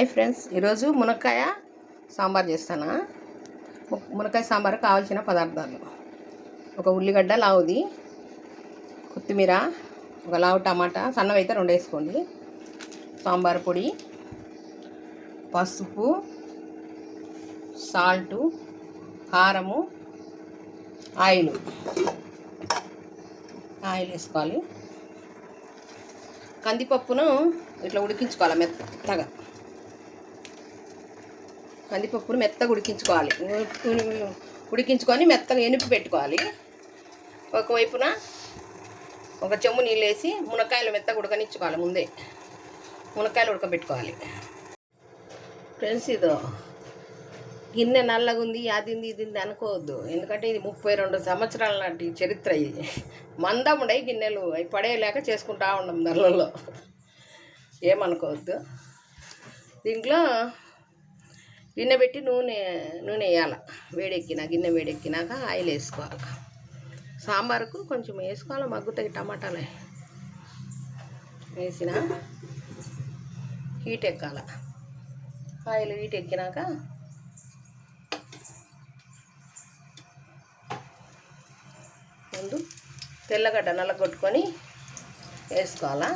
Hi friends, ఈరోజు మునక్కాయ సాంబార్ చేస్తాను. మునక్కాయ సాంబార్ కావాల్సిన పదార్థాలు: ఒక ఉల్లిగడ్డ లావుది, కొత్తిమీర, ఒక లావు టమాటా సన్నవైతే 2 వేసుకోండి, సాంబార్ పొడి, పసుపు, సాల్టు, కారము, ఆయిల్ వేసుకోవాలి. కందిపప్పును ఇట్లా ఉడికించుకోవాలి మెత్తగా. కందిపప్పును మెత్తగా ఉడికించుకొని మెత్తగా ఎనిపి పెట్టుకోవాలి. ఒకవైపున ఒక చెంబు నీళ్ళు వేసి మునక్కాయలు మెత్తగా ఉడకనిచ్చుకోవాలి. ముందే మునక్కాయలు ఉడకబెట్టుకోవాలి. ఫ్రెండ్స్, ఇదో గిన్నె నల్లగా ఉంది, అదింది ఇదింది అనుకోవద్దు. ఎందుకంటే ఇది 32 సంవత్సరాల నాటి చరిత్ర. ఇది మందం ఉండయి గిన్నెలు, అవి పడేయలేక చేసుకుంటా ఉన్నాం నల్లలో. ఏమనుకోవద్దు. దీంట్లో గిన్నె పెట్టి నూనె వేయాలి. గిన్నె వేడెక్కినాక ఆయిల్ వేసుకోవాలి. సాంబారుకు కొంచెం వేసుకోవాలి, మగ్గుతాయి టమాటాలు వేసిన. హీట్ ఎక్కాలి. ఆయిల్ హీట్ ఎక్కినాక ముందు తెల్లగడ్డ నల్లగొట్టుకొని వేసుకోవాలా.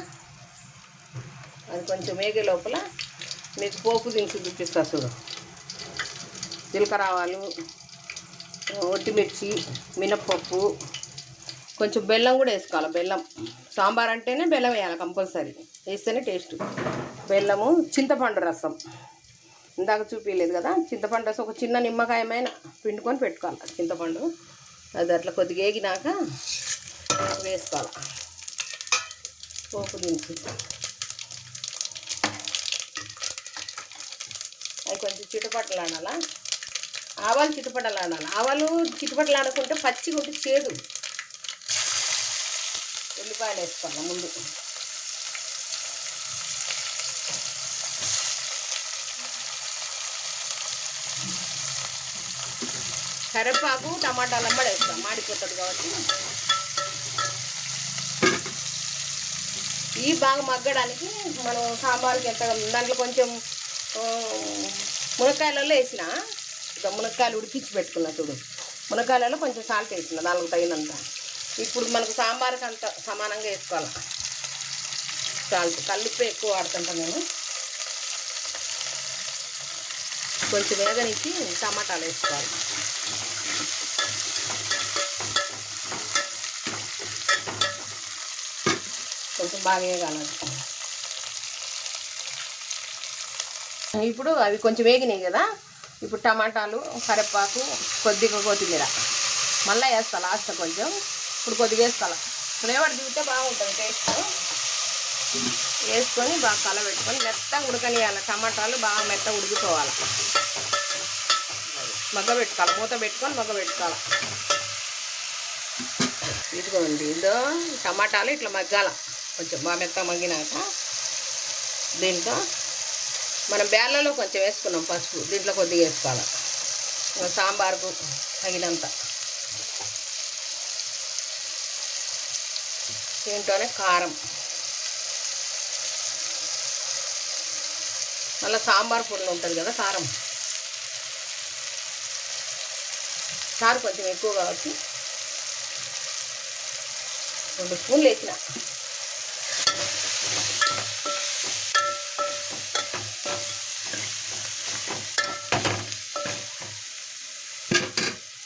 అది కొంచెం వేగే లోపల మీకు పోపు దినుసులు చూపిస్తా చూడు. జీలకర్ర ఆవాలు, ఒట్టిమిర్చి, మినప్పప్పు, కొంచెం బెల్లం కూడా వేసుకోవాలి. బెల్లం సాంబార్ అంటేనే బెల్లం వేయాలి కంపల్సరీ, వేస్తేనే టేస్ట్. బెల్లము, చింతపండు రసం ఇందాక చూపించలేదు కదా, చింతపండు రసం ఒక చిన్న నిమ్మకాయమైన పిండుకొని పెట్టుకోవాలి. చింతపండు అది అట్లా కొద్దిగా వేగినాక వేసుకోవాలి. పోపు దినుసు అవి కొంచెం చిటపటలాడాలా. ఆవాలు చిటపటలాడాలి. ఆవాలు చిటపటలాడకుంటే పచ్చిగా ఉంటే చేదు. ఉల్లిపాయలు వేసుకోవాలి ముందు. కరివేపాకు, టమాటాలు అమ్మడి వేస్తాం, మాడిపోతుంది కాబట్టి. ఈ బాగా మగ్గడానికి మనం సాంబార్కి ఎంత దాంట్లో కొంచెం మునక్కాయలలో వేసిన, ఇక మునక్కాయలు ఉడికించి పెట్టుకున్నా చూడు. మునక్కాయలలో కొంచెం సాల్ట్ వేసిన దానికి తగినంత. ఇప్పుడు మనకు సాంబార్కి అంత సమానంగా వేసుకోవాలి సాల్ట్. కల్లుప్పు ఎక్కువ వాడుతుంటాను నేను. కొంచెం వేగనిచ్చి టమాటాలు వేసుకోవాలి. కొంచెం బాగా వేగాలి. ఇప్పుడు అవి కొంచెం వేగినాయి కదా, ఇప్పుడు టమాటాలు, కరివేపాకు, కొద్దిగా కొత్తిమీర మళ్ళీ వేస్తా లాస్ట్ కొంచెం. ఇప్పుడు కొద్దిగా వేసుకోవాలి. ఫ్లేవర్ దిగితే బాగుంటుంది టేస్ట్. వేసుకొని బాగా కలబెట్టుకొని మెత్తగా ఉడకనియాలి. టమాటాలు బాగా మెత్తగా ఉడికిపోవాలి. మగ్గబెట్టుకోవాలి. మూత పెట్టుకొని మగ్గబెట్టుకోవాలి. ఇదిగోండి, ఇదో టమాటాలు ఇట్లా మగ్గాల. కొంచెం బాగా మెత్తగా మగ్గినాక దీంట్లో మనం బేళ్ళలో కొంచెం వేసుకున్నాం పసుపు, దీంట్లో కొద్దిగా వేసుకోవాలి. సాంబార్కు తగినంత. దీంట్లోనే కారం, మళ్ళీ సాంబార్ పొడి ఉంటుంది కదా కారం. చారు కొంచెం ఎక్కువ కాబట్టి 2 స్పూన్లు వేసిన.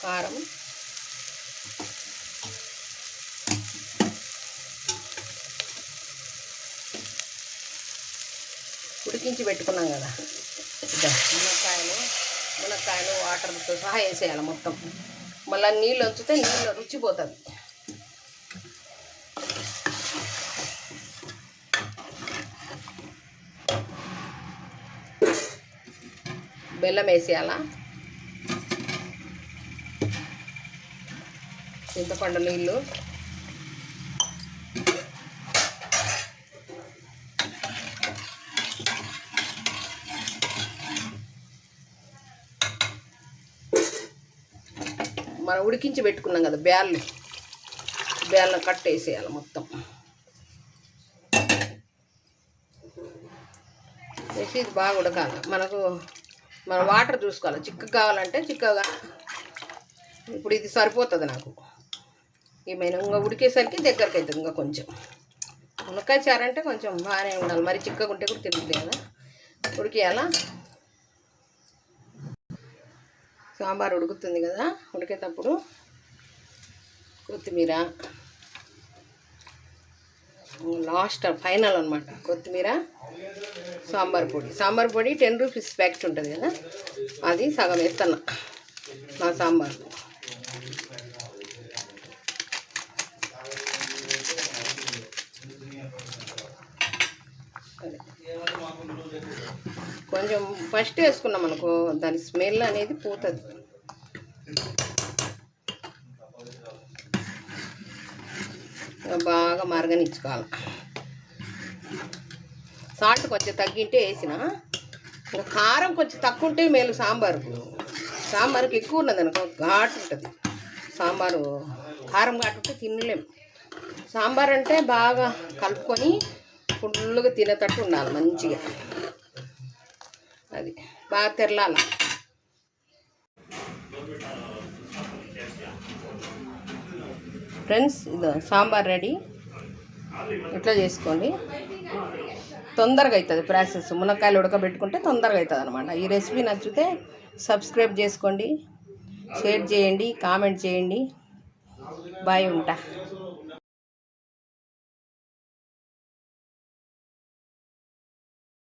కారం, ఉడికించి పెట్టుకున్నాం కదా మునక్కాయలు వాటర్తో సహా వేసేయాలి మొత్తం. మళ్ళీ నీళ్ళు వంచితే నీళ్ళు రుచిపోతుంది. బెల్లం వేసేయాలా. చింతపండు నీళ్ళు, మనం ఉడికించి పెట్టుకున్నాం కదా బేళ్ళ కట్టేసేయాలి మొత్తం. వేసి ఇది బాగా ఉడకాలి. మనం వాటర్ చూసుకోవాలి, చిక్కగా కావాలంటే చిక్కగా. ఇప్పుడు ఇది సరిపోతుంది నాకు. ఏమైనా ఇంకా ఉడికేసరికి దగ్గరికి అవుతుంది. ఇంకా కొంచెం మునక్కాయ చారు అంటే కొంచెం బాగానే ఉండాలి, మరి చిక్కగా ఉంటే కూడా తిరుగుతుంది కదా. ఉడికేయాలా. సాంబార్ ఉడుకుతుంది కదా, ఉడికేటప్పుడు కొత్తిమీర, లాస్ట్ ఫైనల్ అనమాట కొత్తిమీర, సాంబార్ పొడి 10 రూపీస్ ప్యాకెట్ ఉంటుంది కదా, అది సగం వేస్తున్నా నా సాంబార్. కొంచెం ఫస్ట్ వేసుకున్నాం అనుకో దాని స్మెల్ అనేది పోతుంది. బాగా మరగనిచ్చుకోవాలి. సాల్ట్ కొంచెం తగ్గింటే వేసిన, ఇంకా కారం కొంచెం తక్కువ ఉంటే మేలు. సాంబార్కి ఎక్కువ ఉన్నది అనుకో ఘాటు ఉంటుంది. సాంబారు కారం ఘాటు ఉంటే తినలేము. సాంబార్ అంటే బాగా కలుపుకొని ఫుల్గా తినేటట్టు ఉండాలి మంచిగా. అది బాగా తెరలాలి. ఫ్రెండ్స్, ఇది సాంబార్ రెడీ. ఇట్లా చేసుకోండి, తొందరగా అవుతుంది ప్రాసెస్. మునక్కాయలు ఉడకబెట్టుకుంటే తొందరగా అవుతుంది అనమాట. ఈ రెసిపీ నచ్చితే సబ్స్క్రైబ్ చేసుకోండి, షేర్ చేయండి, కామెంట్ చేయండి. బాయ్, ఉంటా.